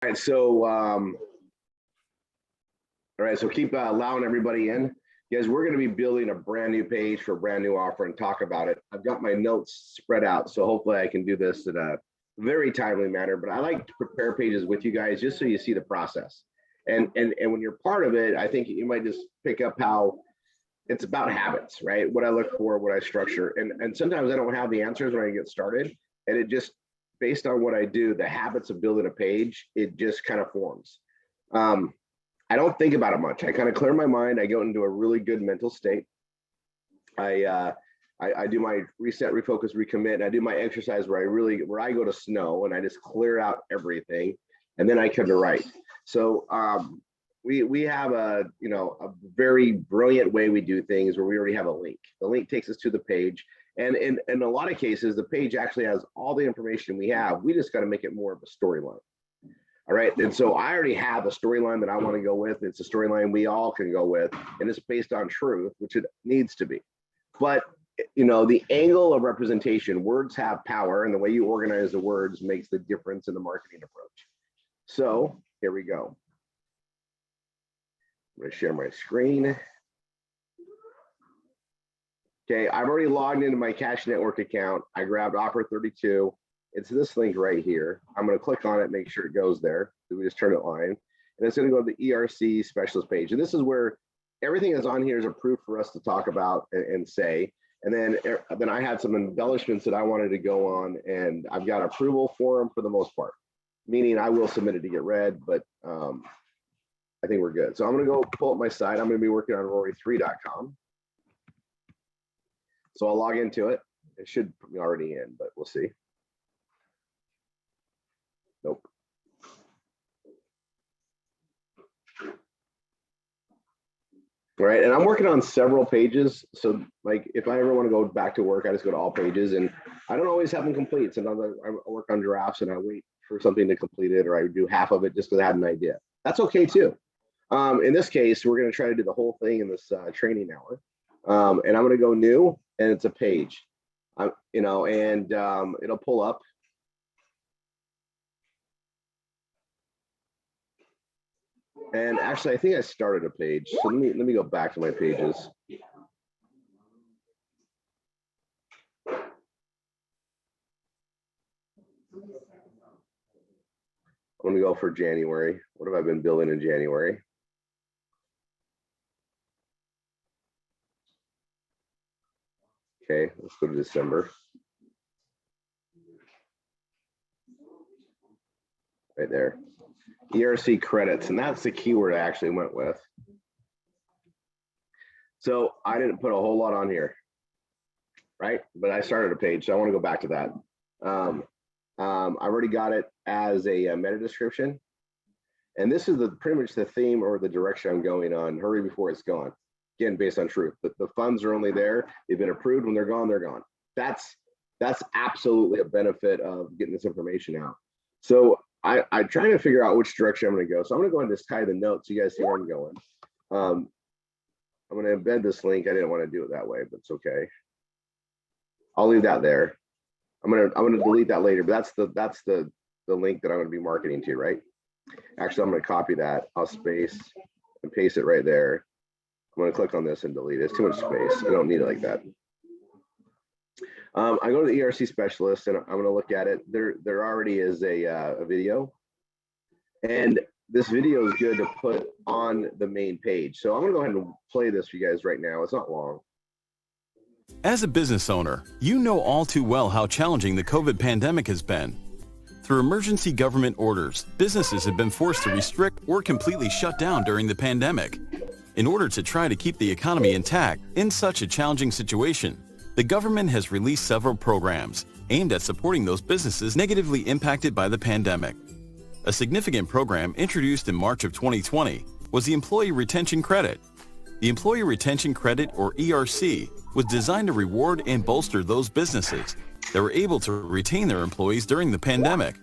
All right, so keep allowing everybody in. Guys, we're going to be building a brand new page for a brand new offer and talk about it. I've got my notes spread out, so hopefully I can do this in a very timely manner, but I like to prepare pages with you guys just so you see the process. And when you're part of it, I think you might just pick up how it's about habits, right? What I look for, what I structure. And sometimes I don't have the answers when I get started. And it just, based on what I do, the habits of building a page, it just kind of forms. I don't think about it much. I kind of clear my mind. I go into a really good mental state. I do my reset, refocus, recommit, and I do my exercise where I go to snow and I just clear out everything, and then I come to write. So we have a very brilliant way we do things where we already have a link. The link takes us to the page, and in a lot of cases, the page actually has all the information we have. We just got to make it more of a storyline. All right, and so I already have a storyline that I want to go with. It's a storyline we all can go with, and it's based on truth, which it needs to be. But the angle of representation, words have power, and the way you organize the words makes the difference in the marketing approach. So here we go. I'm going to share my screen. Okay, I've already logged into my Cash Network account. I grabbed offer 32. It's this link right here. I'm going to click on it, make sure it goes there. So we just turn it line. And it's going to go to the ERC specialist page. And this is where everything that's on here is approved for us to talk about and say. And then I had some embellishments that I wanted to go on, and I've got approval for them for the most part, meaning I will submit it to get read, but I think we're good. So I'm going to go pull up my site. I'm going to be working on Rory3.com. So I'll log into it. It should be already in, but we'll see. Nope. All right, and I'm working on several pages. So like if I ever want to go back to work, I just go to all pages, and I don't always have them complete. Sometimes I work on drafts and I wait for something to complete it, or I do half of it just because I had an idea. That's okay too. In this case, we're going to try to do the whole thing in this training hour. And I'm going to go new, and it's a page, and it'll pull up. And actually, I think I started a page. So let me go back to my pages. I'm going to go for January. What have I been building in January? Okay, let's go to December. Right there. ERC credits, and that's the keyword I actually went with. So I didn't put a whole lot on here, right? But I started a page, so I want to go back to that. I've already got it as a meta description, and this is pretty much the theme or the direction I'm going on. Hurry before it's gone. Again, based on truth. But the funds are only there. They've been approved. When they're gone, they're gone. That's absolutely a benefit of getting this information out. So I'm trying to figure out which direction I'm going to go. So I'm going to go ahead and just tie the notes so you guys see where I'm going. I'm going to embed this link. I didn't want to do it that way, but it's okay. I'll leave that there. I'm going to delete that later, but that's the link that I'm going to be marketing to, right? Actually, I'm going to copy that. I'll space and paste it right there. I'm going to click on this and delete it. It's too much space. I don't need it like that. I go to the ERC specialist, and I'm going to look at it. There already is a video, and this video is good to put on the main page. So I'm going to go ahead and play this for you guys right now. It's not long. As a business owner, you know all too well how challenging the COVID pandemic has been. Through emergency government orders, businesses have been forced to restrict or completely shut down during the pandemic. In order to try to keep the economy intact in such a challenging situation, the government has released several programs aimed at supporting those businesses negatively impacted by the pandemic. A significant program introduced in March of 2020 was the Employee Retention Credit. The Employee Retention Credit, or ERC, was designed to reward and bolster those businesses that were able to retain their employees during the pandemic.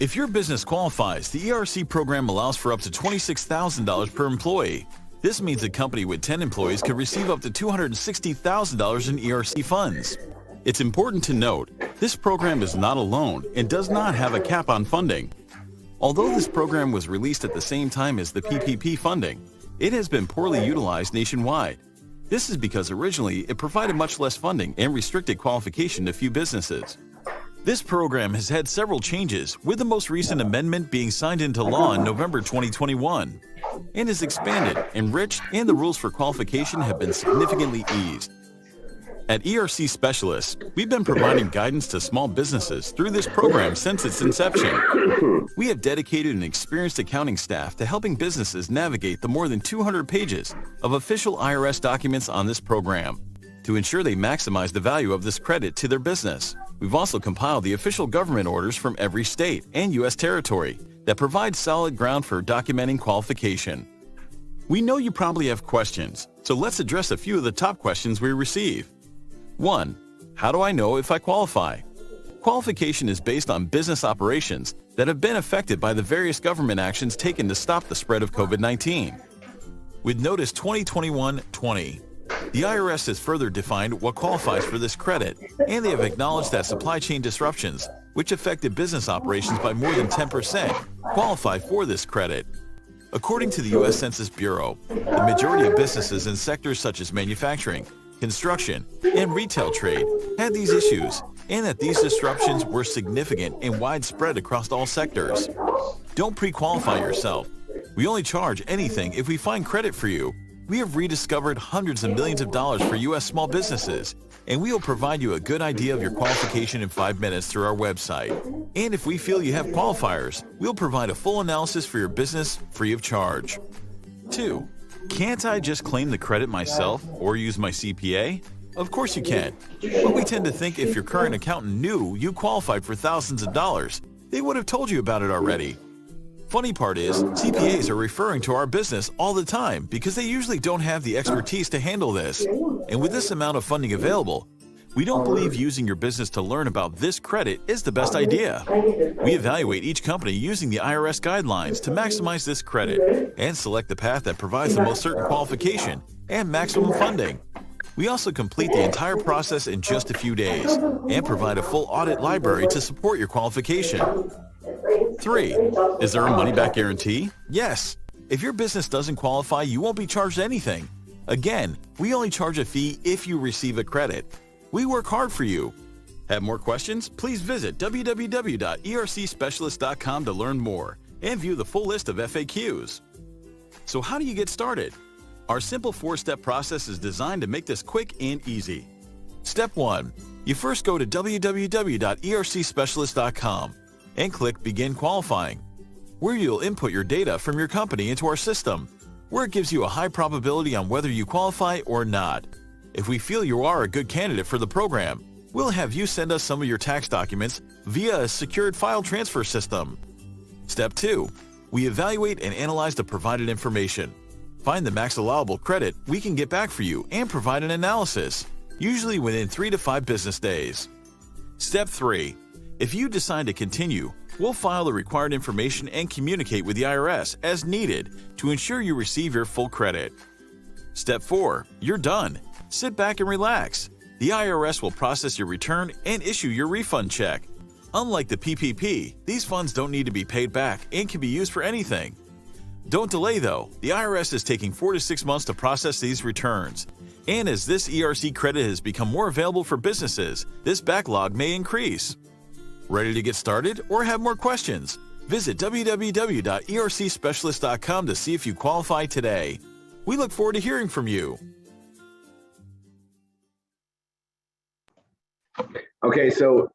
If your business qualifies, the ERC program allows for up to $26,000 per employee. This means a company with 10 employees could receive up to $260,000 in ERC funds. It's important to note, this program is not a loan and does not have a cap on funding. Although this program was released at the same time as the PPP funding, it has been poorly utilized nationwide. This is because originally it provided much less funding and restricted qualification to few businesses. This program has had several changes, with the most recent amendment being signed into law in November 2021, and is expanded, enriched, and the rules for qualification have been significantly eased. At ERC Specialists, we've been providing guidance to small businesses through this program since its inception. We have dedicated and experienced accounting staff to helping businesses navigate the more than 200 pages of official IRS documents on this program to ensure they maximize the value of this credit to their business. We've also compiled the official government orders from every state and U.S. territory that provide solid ground for documenting qualification. We know you probably have questions, so let's address a few of the top questions we receive. 1. How do I know if I qualify? Qualification is based on business operations that have been affected by the various government actions taken to stop the spread of COVID-19. With Notice 2021-20, the IRS has further defined what qualifies for this credit, and they have acknowledged that supply chain disruptions, which affected business operations by more than 10%, qualify for this credit. According to the U.S. Census Bureau, the majority of businesses in sectors such as manufacturing, construction, and retail trade had these issues, and that these disruptions were significant and widespread across all sectors. Don't pre-qualify yourself. We only charge anything if we find credit for you. We have rediscovered hundreds of millions of dollars for U.S. small businesses, and we will provide you a good idea of your qualification in 5 minutes through our website. And if we feel you have qualifiers, we'll provide a full analysis for your business free of charge. 2. Can't I just claim the credit myself or use my CPA? Of course you can, but we tend to think if your current accountant knew you qualified for thousands of dollars, they would have told you about it already. Funny part is, CPAs are referring to our business all the time because they usually don't have the expertise to handle this. And with this amount of funding available, we don't believe using your business to learn about this credit is the best idea. We evaluate each company using the IRS guidelines to maximize this credit and select the path that provides the most certain qualification and maximum funding. We also complete the entire process in just a few days and provide a full audit library to support your qualification. 3. Is there a money-back guarantee? Yes. If your business doesn't qualify, you won't be charged anything. Again, we only charge a fee if you receive a credit. We work hard for you. Have more questions? Please visit www.ercspecialist.com to learn more and view the full list of FAQs. So how do you get started? Our simple 4-step process is designed to make this quick and easy. Step 1. You first go to www.ercspecialist.com and click Begin Qualifying, where you'll input your data from your company into our system, where it gives you a high probability on whether you qualify or not. If we feel you are a good candidate for the program, we'll have you send us some of your tax documents via a secured file transfer system. Step 2. We evaluate and analyze the provided information. Find the max allowable credit we can get back for you and provide an analysis, usually within 3 to 5 business days. Step 3. If you decide to continue, we'll file the required information and communicate with the IRS as needed to ensure you receive your full credit. Step 4. You're done. Sit back and relax. The IRS will process your return and issue your refund check. Unlike the PPP, these funds don't need to be paid back and can be used for anything. Don't delay though. The IRS is taking 4 to 6 months to process these returns. And as this ERC credit has become more available for businesses, this backlog may increase. Ready to get started or have more questions? Visit www.ercspecialist.com to see if you qualify today. We look forward to hearing from you. Okay, so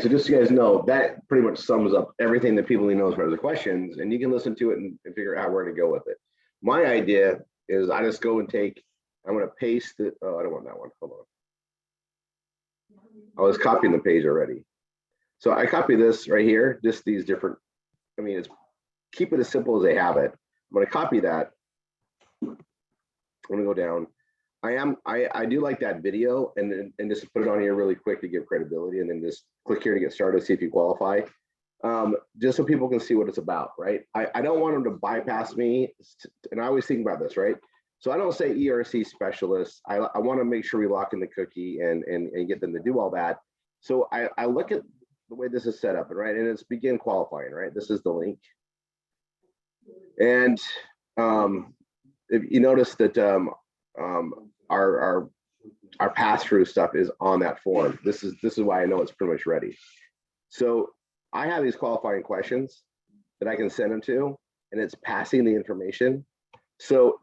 just so you guys know, that pretty much sums up everything that people need to know as far as the questions, and you can listen to it and figure out where to go with it. My idea is I just go and I'm going to paste it. Oh, I don't want that one. Hold on. I was copying the page already. So I copy this right here, just these different, keep it as simple as they have it. I'm going to copy that. I'm going to go down. I do like that video and just put it on here really quick to give credibility, and then just click here to get started, see if you qualify. Just so people can see what it's about, right? I don't want them to bypass me, and I always think about this, right? So I don't say ERC specialist. I want to make sure we lock in the cookie and get them to do all that. So I look at the way this is set up, right? And it's begin qualifying, right? This is the link. And if you notice that our pass-through stuff is on that form. This is why I know it's pretty much ready. So I have these qualifying questions that I can send them to, and it's passing the information. So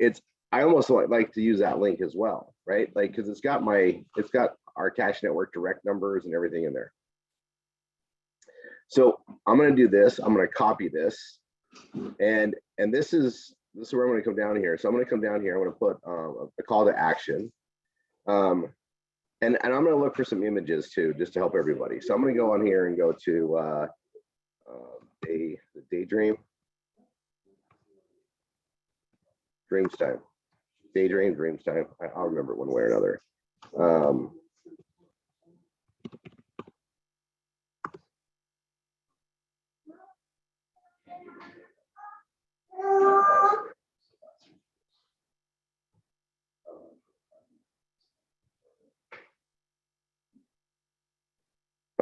I almost like to use that link as well, right? Like, because it's got our cash network direct numbers and everything in there. So I'm going to do this. I'm going to copy this, and this is where I'm going to come down here. So I'm going to come down here. I'm going to put a call to action, and I'm going to look for some images too, just to help everybody. So I'm going to go on here and go to the daydream, dreams time, daydream, dreams time. I'll remember one way or another.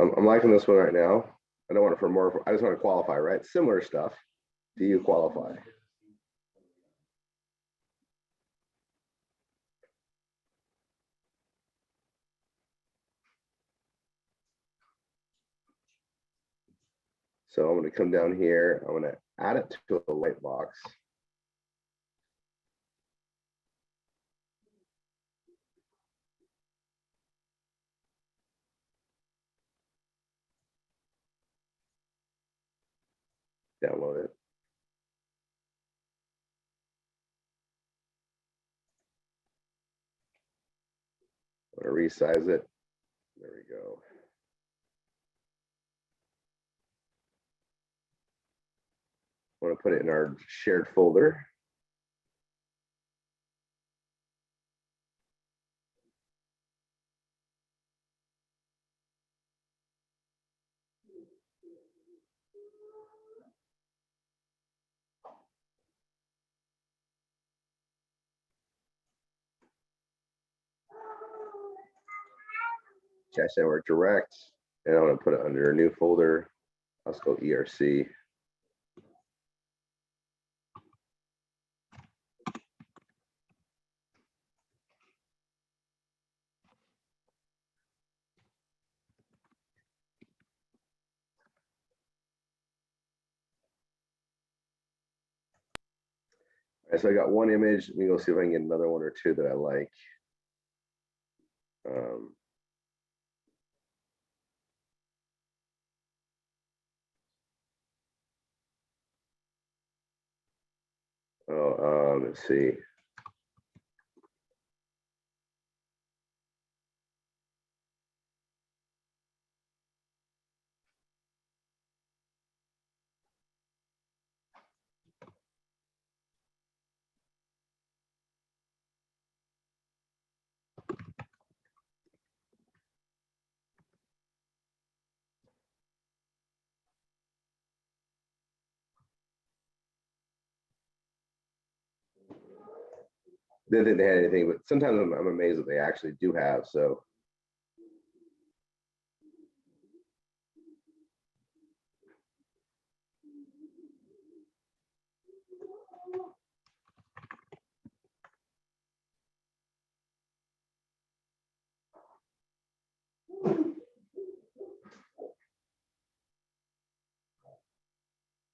I'm liking this one right now. I don't want it for more. I just want to qualify, right? Similar stuff. Do you qualify? So I'm going to come down here. I'm going to add it to a white box. Download it. I'm going to resize it. There we go. I want to put it in our shared folder. Cache network direct, and I'm going to put it under a new folder. Let's go ERC. All right, so I got one image. Let me go see if I can get another one or two that I like. Let's see. They didn't have anything, but sometimes I'm amazed that they actually do have. So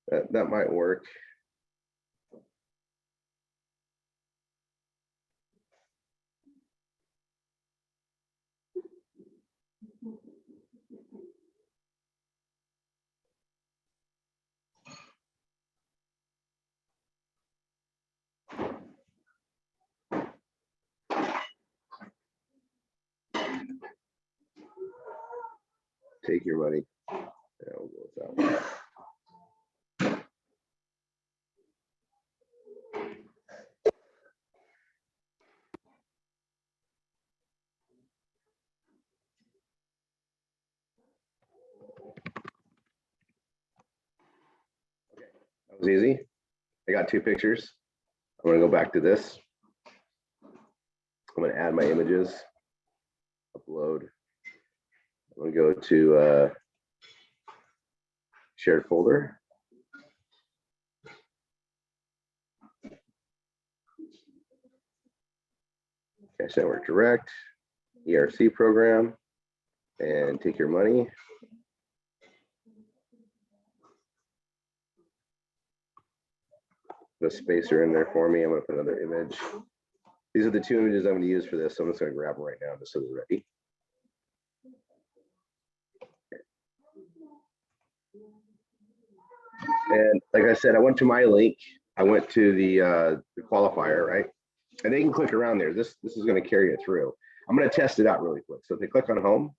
that might work. Take your money. Yeah, we'll go with that one. That was easy. I got two pictures. I'm going to go back to this. I'm going to add my images, upload. I'm going to go to shared folder. Cash Network Direct, ERC program, and take your money. The spacer in there for me. I'm going to put another image. These are the two images I'm going to use for this. So I'm just going to grab them right now just so they're ready. And like I said, I went to my link. I went to the qualifier, right? And they can click around there. This is going to carry it through. I'm going to test it out really quick. So if they click on home,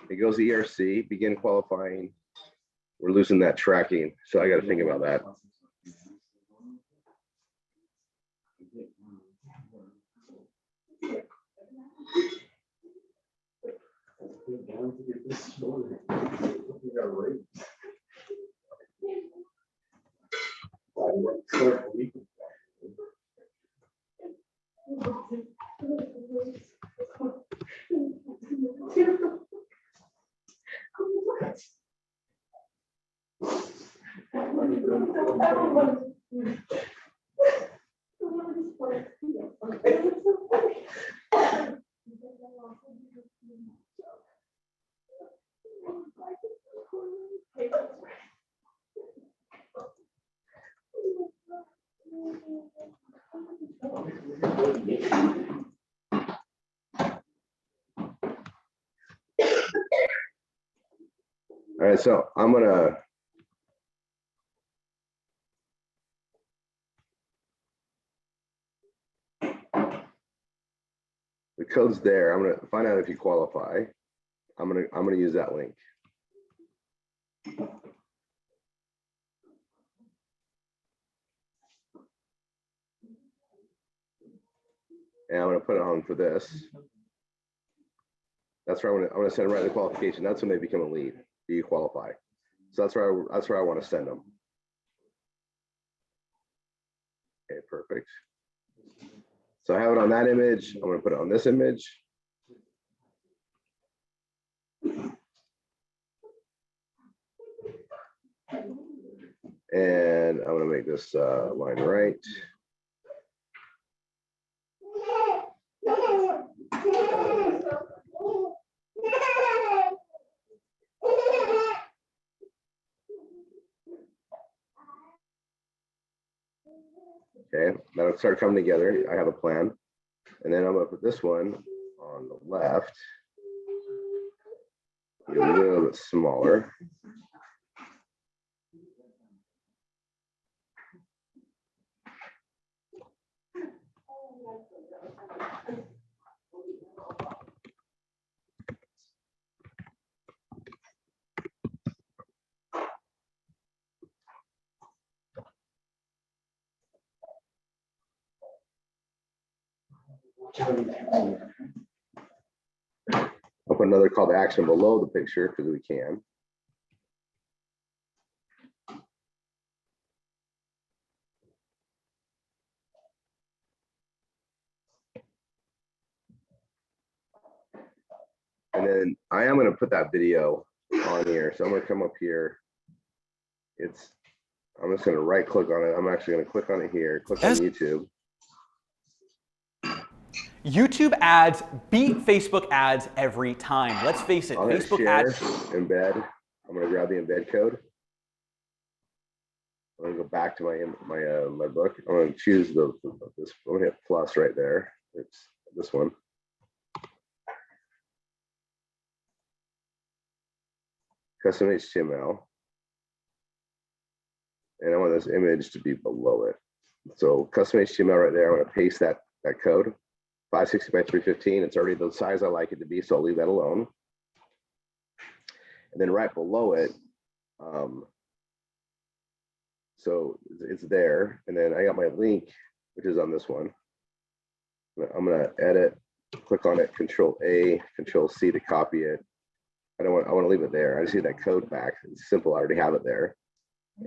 it goes to ERC, begin qualifying. We're losing that tracking. So I got to think about that. All right, so I'm gonna the code's there. I'm gonna find out if you qualify. I'm gonna use that link. And I'm gonna put it on for this. That's where I'm gonna send them right to the qualification. That's when they become a lead. Do you qualify? So that's where I want to send them. Okay, perfect. So I have it on that image. I'm gonna put it on this image. And I'm gonna make this line right. Okay, that'll start coming together. I have a plan. And then I'm gonna put this one on the left. A little bit smaller. I'll put another call to action below the picture because we can. And then I am going to put that video on here. So I'm going to come up here. I'm just going to right click on it. I'm actually going to click on it here, click on YouTube. YouTube ads beat Facebook ads every time. Let's face it, Facebook ads. Embed. I'm going to grab the embed code. I'm going to go back to my book. I'm going to choose this. I'm going to hit plus right there. It's this one. Custom HTML. And I want this image to be below it. So custom HTML right there. I'm going to paste that code. 560 by 315. It's already the size I like it to be, so I'll leave that alone. And then right below it, so it's there. And then I got my link, which is on this one. I'm gonna edit, click on it, Control A, Control C to copy it. I want to leave it there. I just need that code back. It's simple. I already have it there.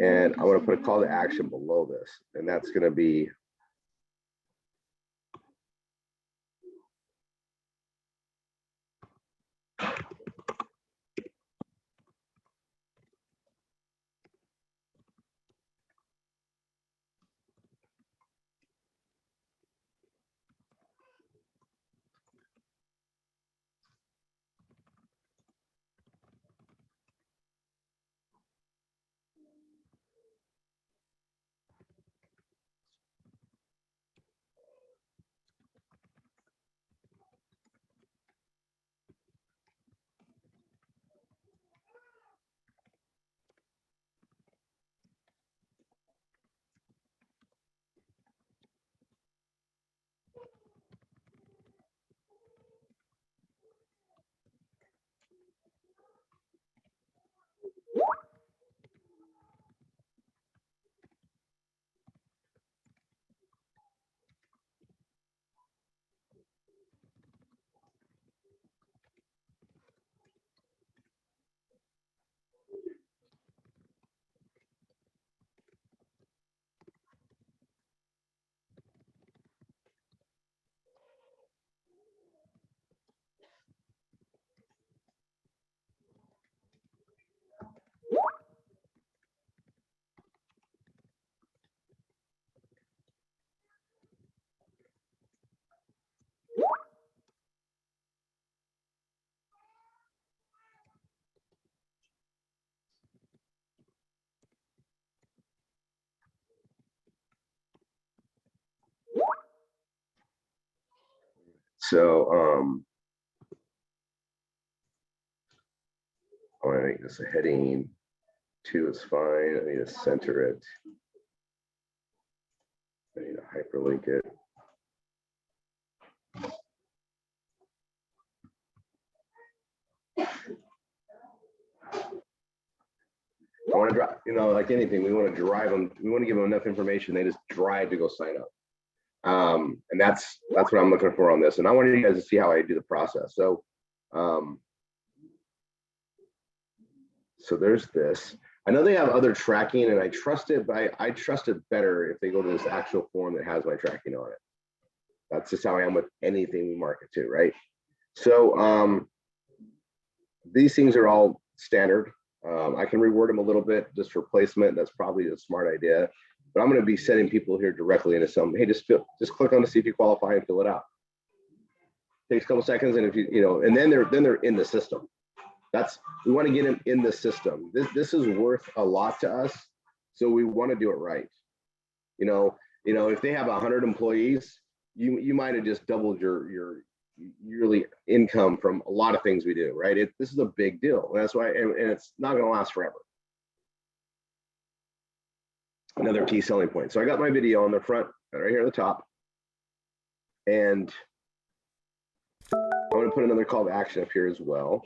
And I want to put a call to action below this, and that's going to be So I want to make this a heading 2 is fine. I need to center it. I need to hyperlink it. I want to drive, like anything, we want to drive them. We want to give them enough information. They just drive to go sign up. And that's what I'm looking for on this. And I wanted you guys to see how I do the process. So, so there's this. I know they have other tracking, and I trust it, but I trust it better if they go to this actual form that has my tracking on it. That's just how I am with anything we market to, right? So these things are all standard. I can reword them a little bit just for placement. That's probably a smart idea. But I'm going to be sending people here directly into some. Hey, just click on to see if you qualify and fill it out. Takes a couple seconds, and if and then they're in the system. We want to get them in the system. This is worth a lot to us, so we want to do it right. If they have 100 employees, you might have just doubled your yearly income from a lot of things we do, right? This is a big deal. And that's why, and it's not going to last forever. Another key selling point. So I got my video on the front, right here at the top, and I'm going to put another call to action up here as well.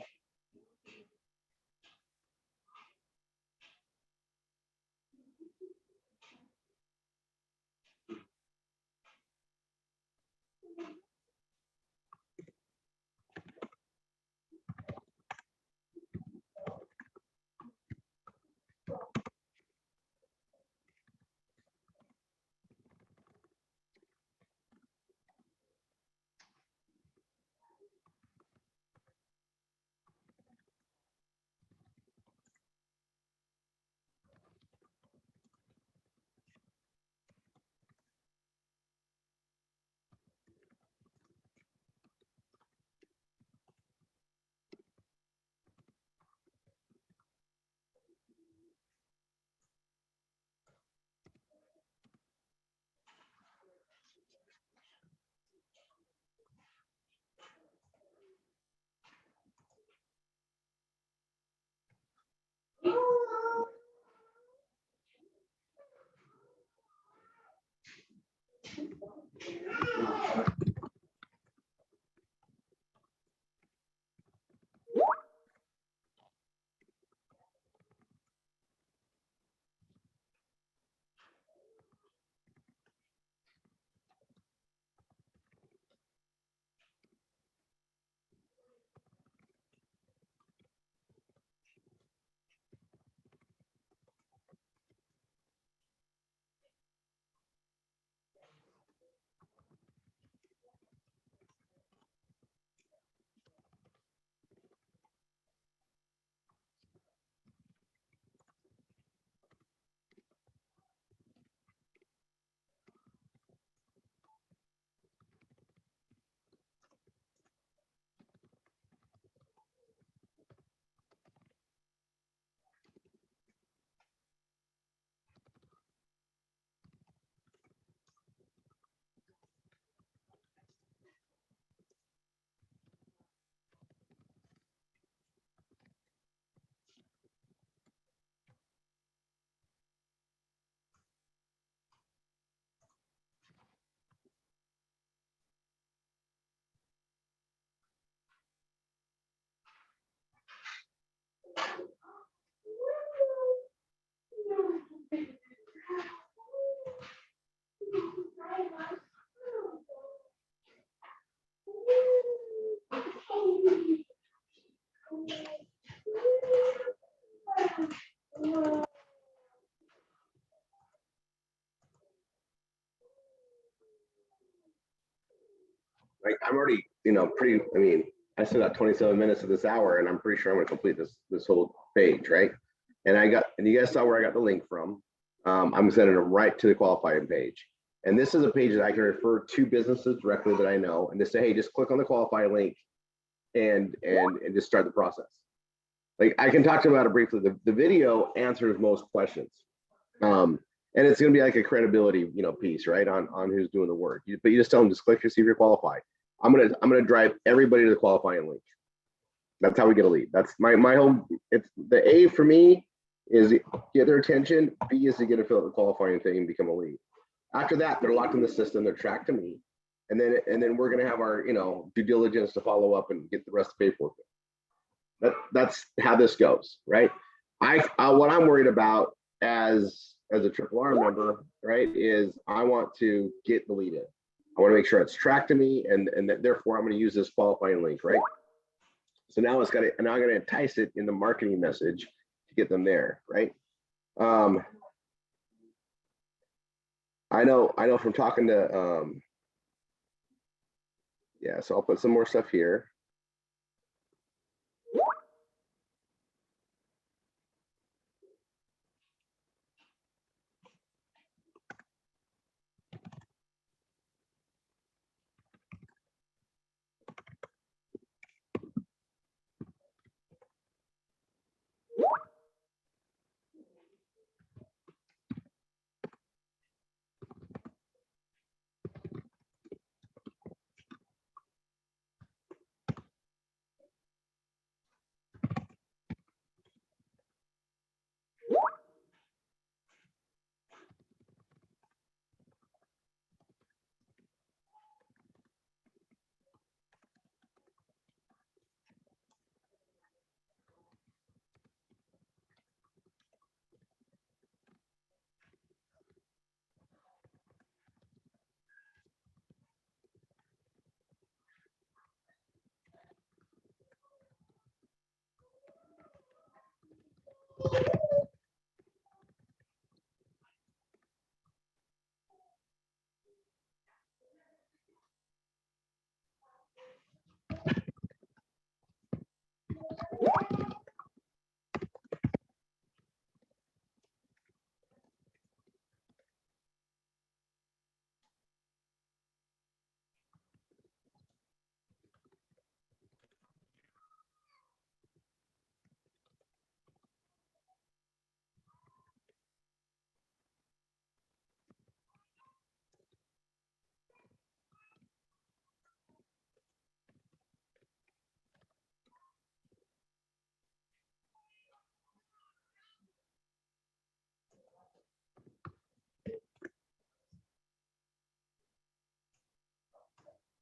Like I'm already, I still got 27 minutes of this hour, and I'm pretty sure I'm going to complete this whole page, right? And you guys saw where I got the link from. I'm sending them right to the qualifying page. And this is a page that I can refer to businesses directly that I know, and just say, hey, just click on the qualify link and just start the process. Like I can talk about it briefly. The video answers most questions. And it's going to be like a credibility, piece, right, on who's doing the work. But you just tell them, just click to see if you're qualified. I'm gonna drive everybody to the qualifying link. That's how we get a lead. That's my whole. It's the A for me is get their attention. B is to get to fill out the qualifying thing and become a lead. After that, they're locked in the system. They're tracked to me, and then we're gonna have our due diligence to follow up and get the rest of the paperwork. That's how this goes, right? What I'm worried about as a Triple R member, right, is I want to get the lead in. I want to make sure it's tracked to me, and that therefore I'm going to use this qualifying link, right? So now I'm going to entice it in the marketing message to get them there, right? I know from talking to yeah, so I'll put some more stuff here.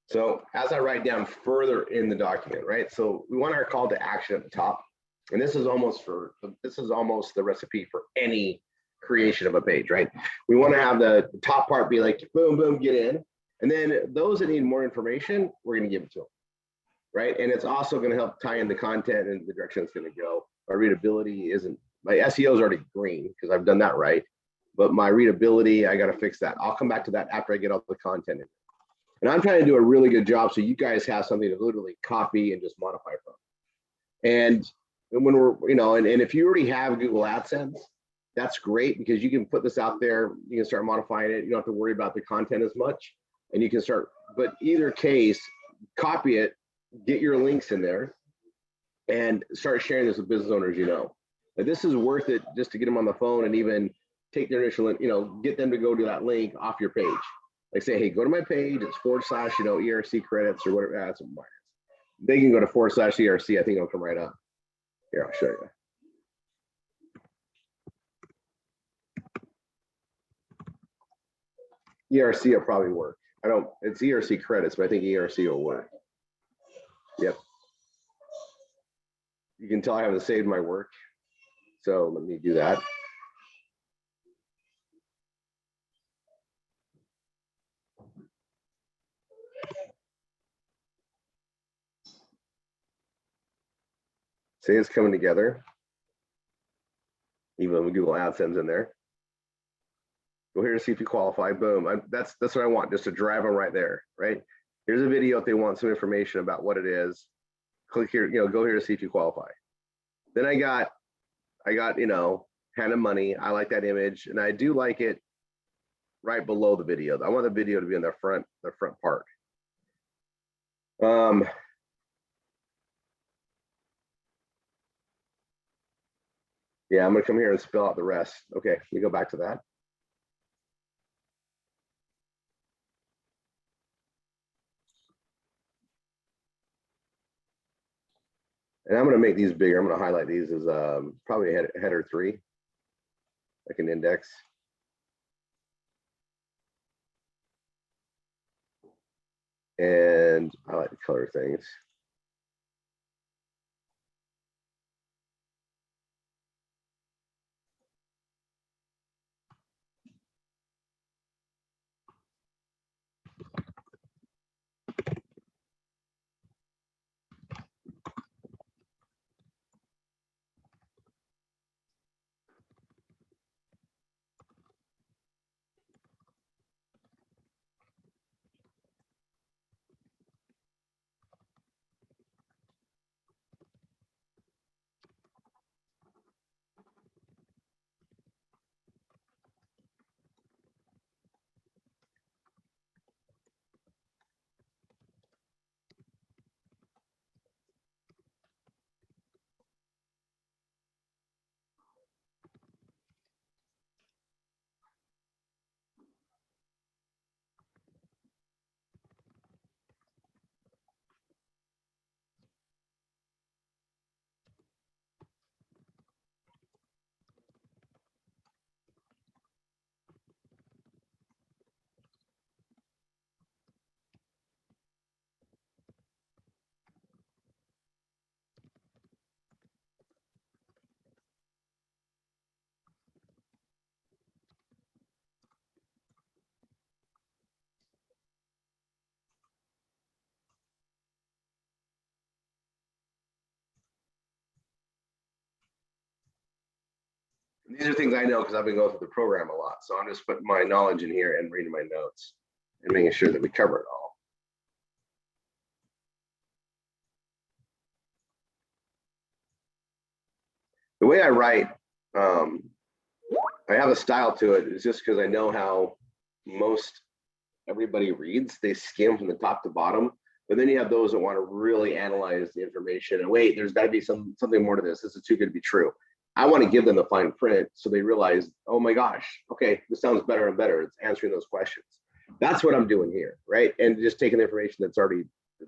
So as I write down further in the document, right? So we want our call to action at the top. And this is almost the recipe for any creation of a page, right? We want to have the top part be like, boom, boom, get in. And then those that need more information, we're going to give it to them, right? And it's also going to help tie in the content and the direction it's going to go. My readability isn't, my SEO is already green because I've done that right. But my readability, I got to fix that. I'll come back to that after I get all the content in. And I'm trying to do a really good job so you guys have something to literally copy and just modify from. And when we're, and if you already have Google AdSense, that's great because you can put this out there, you can start modifying it. You don't have to worry about the content as much and you can start, but either case, copy it, get your links in there and start sharing this with business owners, Like this is worth it just to get them on the phone and even take their initial, get them to go to that link off your page. Like say, hey, go to my page, it's / ERC credits or whatever. That's what mine is. They can go to / ERC. I think it'll come right up. Here, I'll show you. ERC will probably work. It's ERC credits, but I think ERC will work. Yep. You can tell I haven't saved my work. So let me do that. See, it's coming together. Even with Google AdSense in there. Go here to see if you qualify. Boom. That's what I want, just to drive them right there, right? Here's a video if they want some information about what it is. Click here, go here to see if you qualify. Then I got, hand of money. I like that image, and I do like it right below the video. I want the video to be in the front part. Yeah, I'm gonna come here and spell out the rest. Okay, let me go back to that. And I'm going to make these bigger. I'm going to highlight these as probably header 3, like an index. And I like to color things. These are things I know because I've been going through the program a lot. So I'm just putting my knowledge in here and reading my notes and making sure that we cover it all. The way I write, I have a style to it. It's just because I know how most everybody reads. They skim from the top to bottom. But then you have those that want to really analyze the information and wait, there's got to be something more to this. This is too good to be true. I want to give them the fine print so they realize, oh my gosh, okay, this sounds better and better. It's answering those questions. That's what I'm doing here, right? And just taking the information that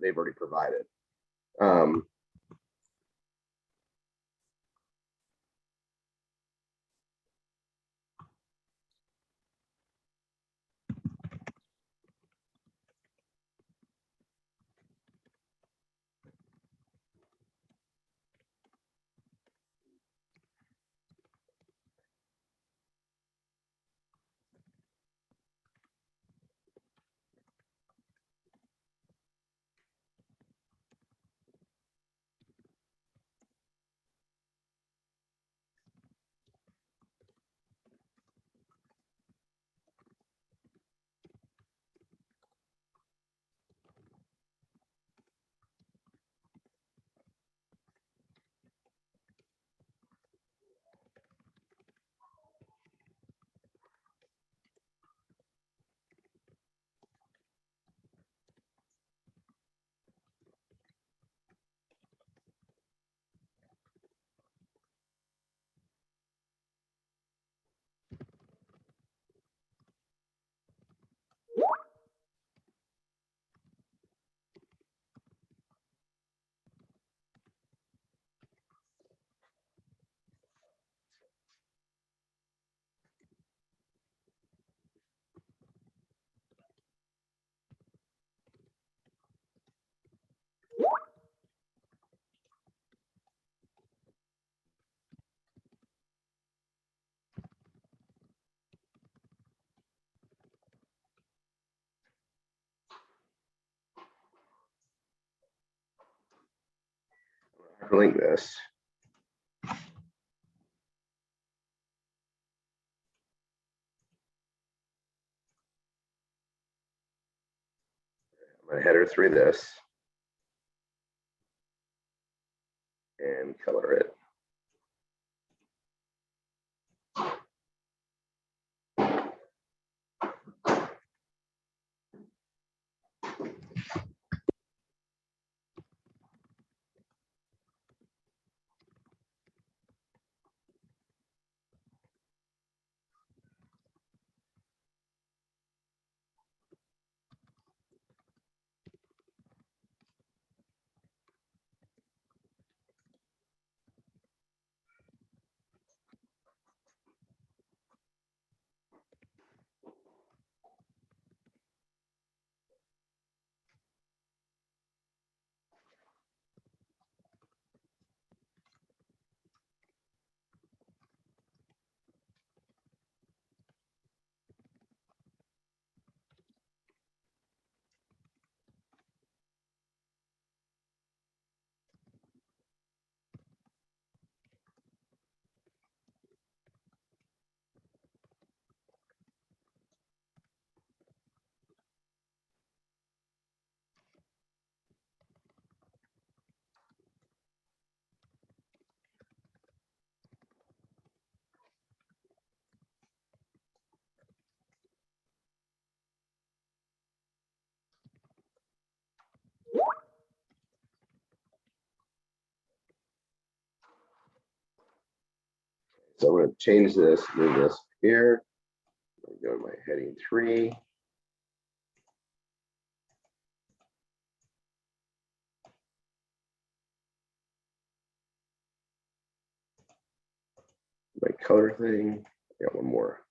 they've already provided. Link this. I'm going to header 3 this and color it. So I'm going to change this, move this here. Go to my heading 3. My color thing. I got one more.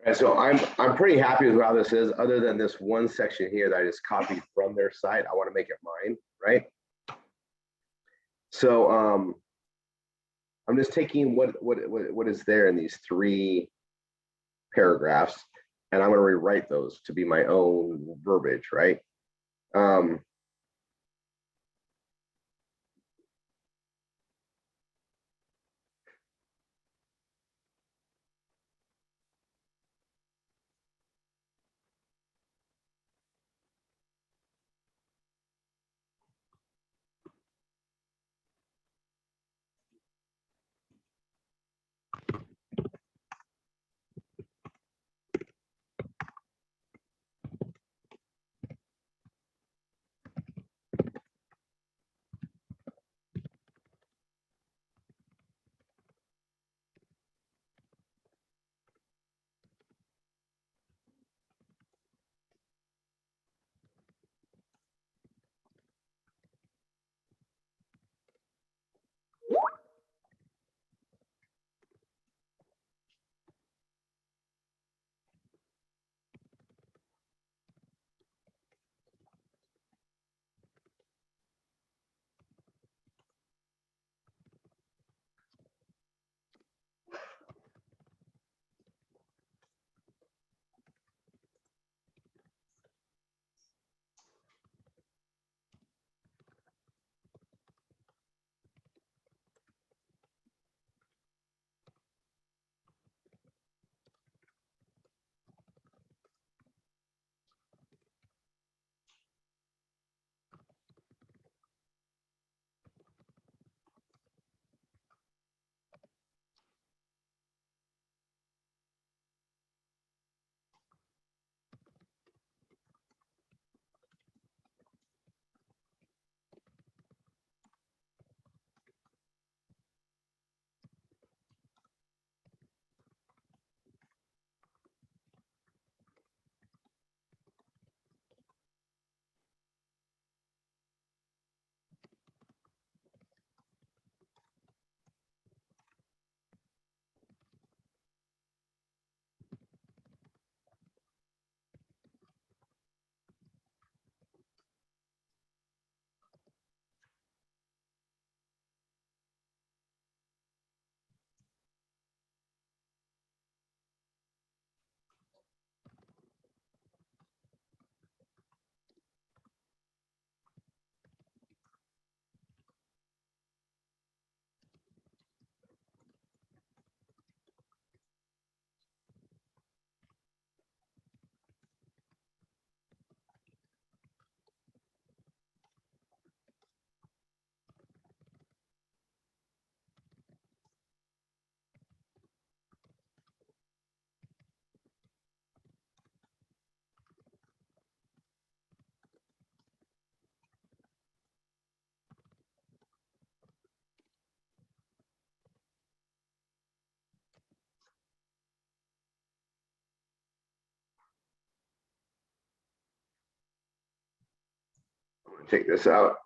And so I'm pretty happy with how this is, other than this one section here that I just copied from their site. I want to make it mine, right? So I'm just taking what is there in these 3 paragraphs, and I'm going to rewrite those to be my own verbiage, right? I'm going to take this out.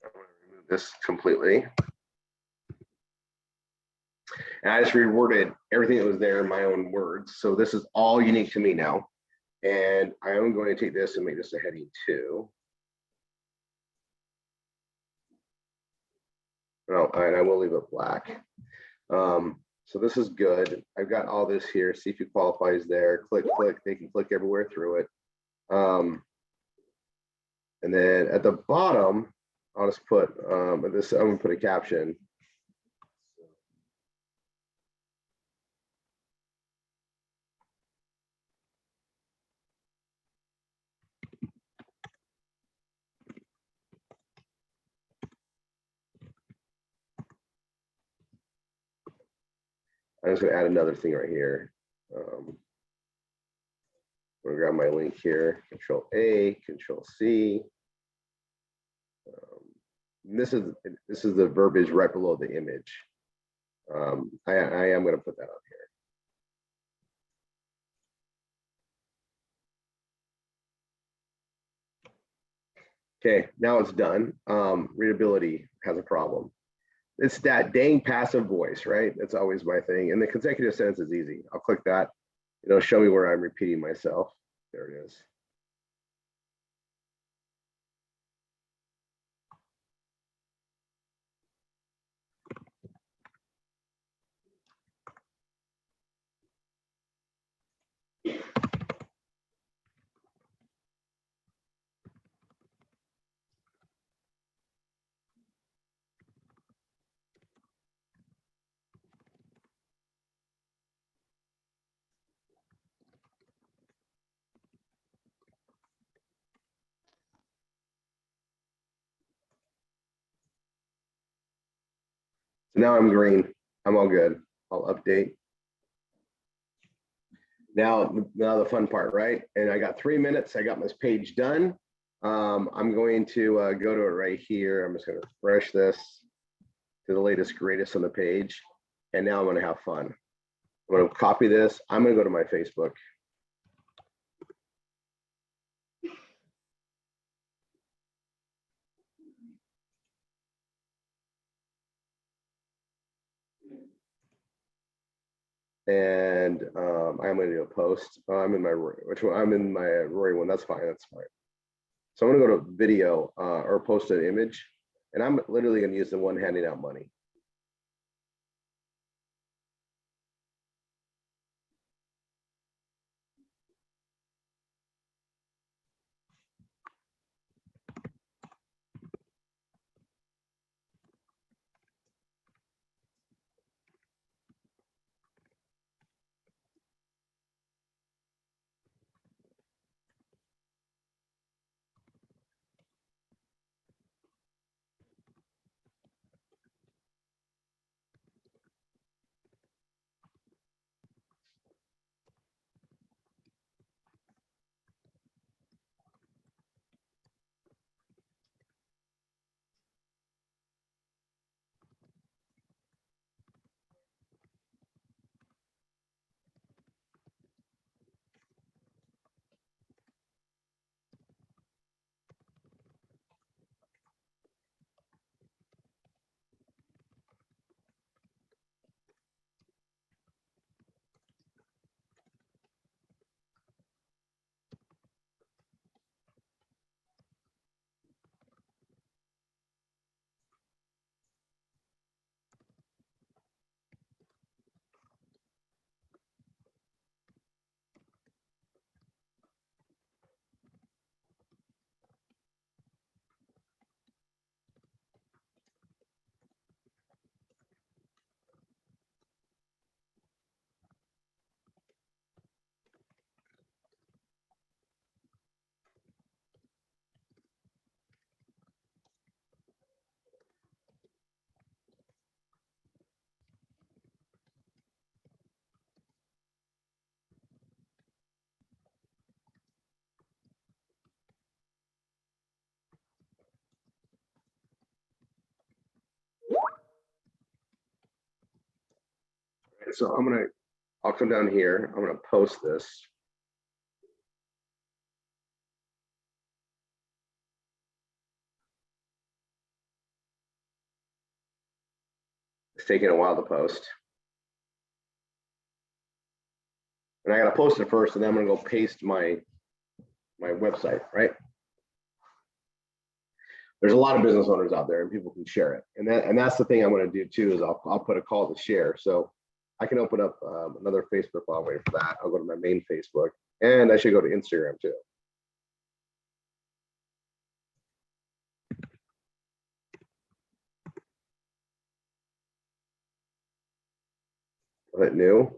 I'm going to remove this completely. And I just reworded everything that was there in my own words. So this is all unique to me now. And I am going to take this and make this a heading 2. Oh, and I will leave it black. So this is good. I've got all this here. See if it qualifies there. Click, click. They can click everywhere through it. And then at the bottom, I'll just put this. I'm gonna put a caption. I'm just gonna add another thing right here. I'm gonna grab my link here. Control A, Control C. This is the verbiage right below the image. I am going to put that up here. Okay, now it's done. Readability has a problem. It's that dang passive voice, right? That's always my thing. And the consecutive sentence is easy. I'll click that. It'll show me where I'm repeating myself. There it is. So now I'm green. I'm all good. I'll update. Now the fun part, right? And I got 3 minutes. I got this page done. I'm going to go to it right here. I'm just going to refresh this to the latest, greatest on the page. And now I'm going to have fun. I'm going to copy this. I'm going to go to my Facebook. And I'm going to do a post. I'm in my which one? I'm in my Rory one. That's fine. That's fine. So I'm going to go to video or post an image, and I'm literally going to use the one handing out money. So I'll come down here. I'm going to post this. It's taking a while to post. And I got to post it first, and then I'm going to go paste my my website, right? There's a lot of business owners out there and people can share it. And that's the thing I'm going to do too, is I'll put a call to share. So I can open up another Facebook while I'm waiting for that. I'll go to my main Facebook, and I should go to Instagram too. I'll hit new.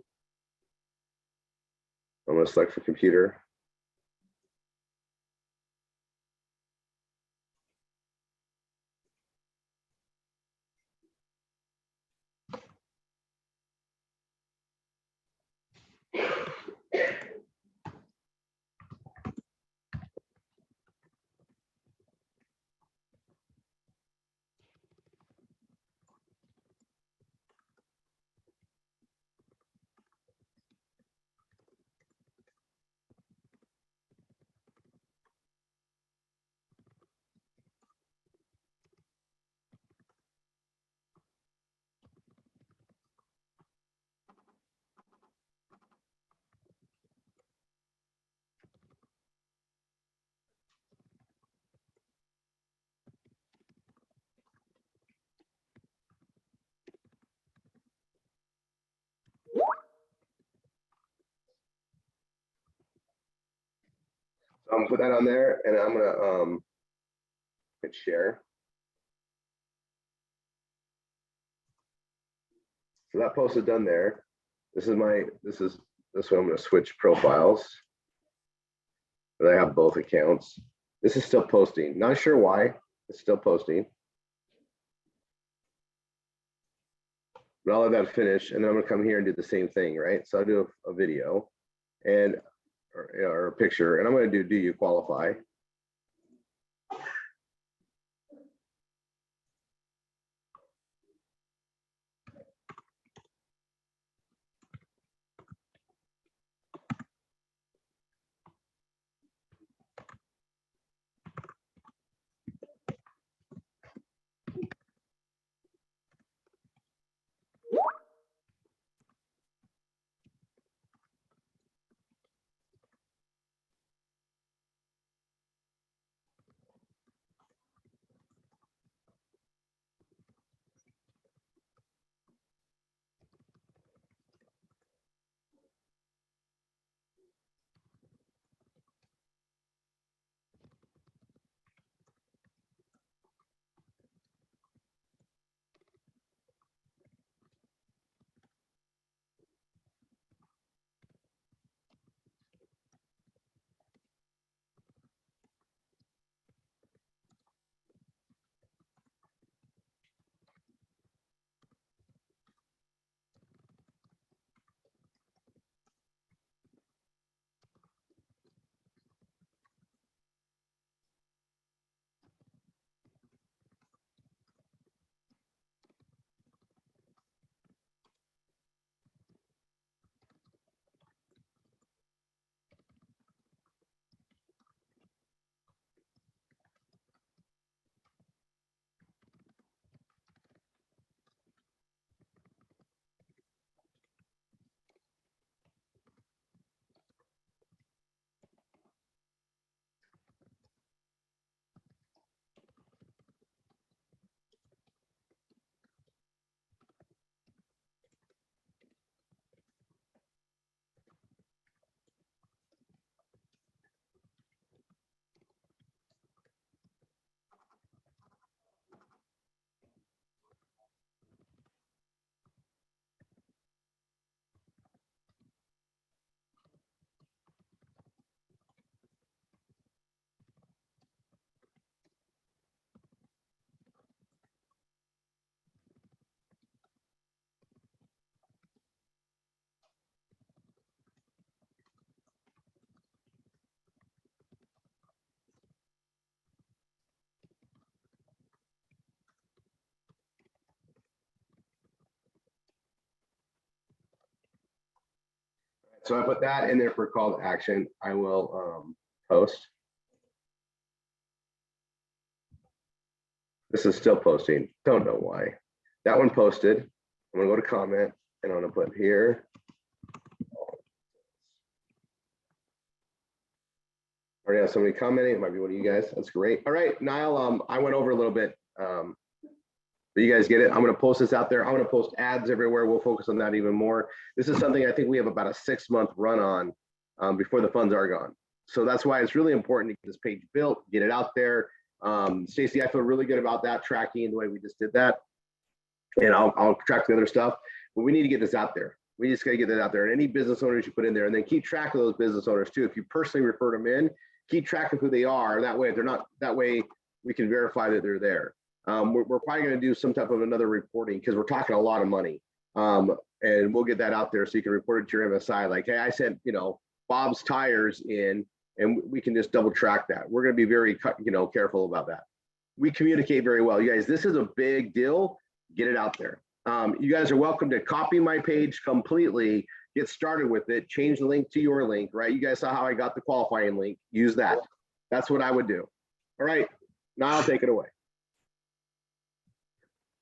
I'm going to select for computer. So I'm gonna put that on there, and I'm gonna hit share. So that post is done there. This one I'm gonna switch profiles. But I have both accounts. This is still posting. Not sure why. It's still posting. But I'll let that finish, and then I'm gonna come here and do the same thing, right? So I'll do a video and or a picture, and I'm gonna do you qualify? So I put that in there for call to action. I will post. This is still posting. Don't know why. That one posted. I'm gonna go to comment, and I'm gonna put here. Already have somebody commenting. It might be one of you guys. That's great. All right, Niall, I went over a little bit. But you guys get it. I'm going to post this out there. I'm going to post ads everywhere. We'll focus on that even more. This is something I think we have about a 6-month run on before the funds are gone. So that's why it's really important to get this page built, get it out there. Stacey, I feel really good about that tracking the way we just did that. And I'll track the other stuff, but we need to get this out there. We just got to get that out there. And any business owners you put in there, and then keep track of those business owners too. If you personally refer them in, keep track of who they are. That way, if they're not, that way we can verify that they're there. We're probably going to do some type of another reporting because we're talking a lot of money. And we'll get that out there so you can report it to your MSI. Like, hey, I sent, Bob's tires in, and we can just double track that. We're going to be very, careful about that. We communicate very well. You guys, this is a big deal. Get it out there. You guys are welcome to copy my page completely, get started with it, change the link to your link, right? You guys saw how I got the qualifying link. Use that. That's what I would do. All right, now I'll take it away.